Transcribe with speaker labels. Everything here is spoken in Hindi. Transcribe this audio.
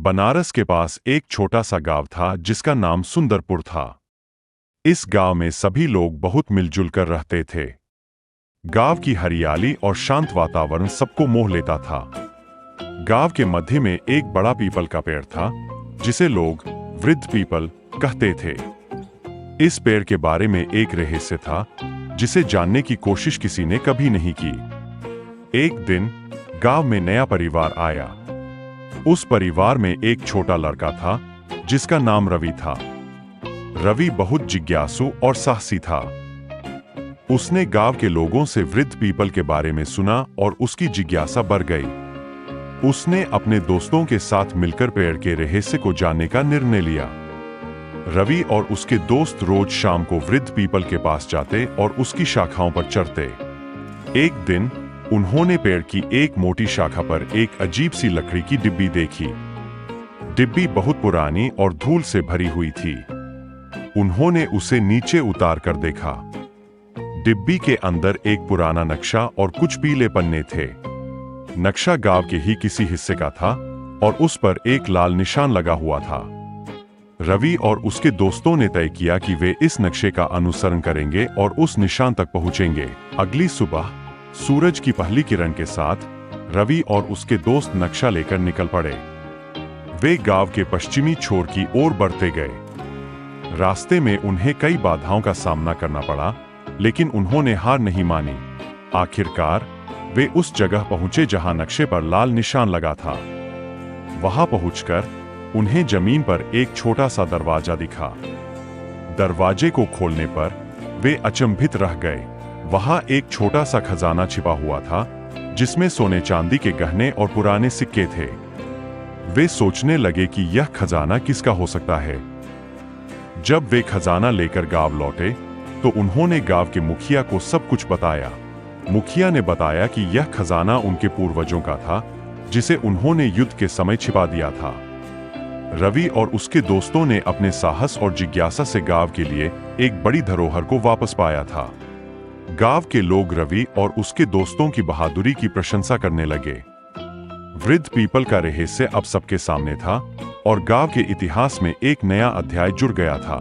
Speaker 1: बनारस के पास एक छोटा सा गांव था जिसका नाम सुंदरपुर था। इस गांव में सभी लोग बहुत मिलजुल कर रहते थे। गांव की हरियाली और शांत वातावरण सबको मोह लेता था। गांव के मध्य में एक बड़ा पीपल का पेड़ था जिसे लोग वृद्ध पीपल कहते थे। इस पेड़ के बारे में एक रहस्य था जिसे जानने की कोशिश किसी ने कभी नहीं की। एक दिन गांव में नया परिवार आया। उस परिवार में एक छोटा लड़का था जिसका नाम रवि था। रवि बहुत जिज्ञासु और साहसी था। उसने गांव के लोगों से वृद्ध पीपल के बारे में सुना और उसकी जिज्ञासा बढ़ गई। उसने अपने दोस्तों के साथ मिलकर पेड़ के रहस्य को जानने का निर्णय लिया। रवि और उसके दोस्त रोज शाम को वृद्ध पीपल के पास जाते और उसकी शाखाओं पर चढ़ते। एक दिन उन्होंने पेड़ की एक मोटी शाखा पर एक अजीब सी लकड़ी की डिब्बी देखी। डिब्बी बहुत पुरानी और धूल से भरी हुई थी। उन्होंने उसे नीचे उतार कर देखा। डिब्बी के अंदर एक पुराना नक्शा और कुछ पीले पन्ने थे। नक्शा गांव के ही किसी हिस्से का था और उस पर एक लाल निशान लगा हुआ था। रवि और उसके दोस्तों ने तय किया कि वे इस नक्शे का अनुसरण करेंगे और उस निशान तक पहुंचेंगे। अगली सुबह सूरज की पहली किरण के साथ रवि और उसके दोस्त नक्शा लेकर निकल पड़े। वे गांव के पश्चिमी छोर की ओर बढ़ते गए। रास्ते में उन्हें कई बाधाओं का सामना करना पड़ा, लेकिन उन्होंने हार नहीं मानी। आखिरकार वे उस जगह पहुंचे जहां नक्शे पर लाल निशान लगा था। वहां पहुंचकर उन्हें जमीन पर एक छोटा सा दरवाजा दिखा। दरवाजे को खोलने पर वे अचंभित रह गए। वहां एक छोटा सा खजाना छिपा हुआ था जिसमें सोने चांदी के गहने और पुराने सिक्के थे। वे सोचने लगे कि यह खजाना किसका हो सकता है। जब वे खजाना लेकर गांव लौटे तो उन्होंने गांव के मुखिया को सब कुछ बताया। मुखिया ने बताया कि यह खजाना उनके पूर्वजों का था जिसे उन्होंने युद्ध के समय छिपा दिया था। रवि और उसके दोस्तों ने अपने साहस और जिज्ञासा से गांव के लिए एक बड़ी धरोहर को वापस पाया था। गांव के लोग रवि और उसके दोस्तों की बहादुरी की प्रशंसा करने लगे। वृद्ध पीपल का रहस्य अब सबके सामने था और गांव के इतिहास में एक नया अध्याय जुड़ गया था।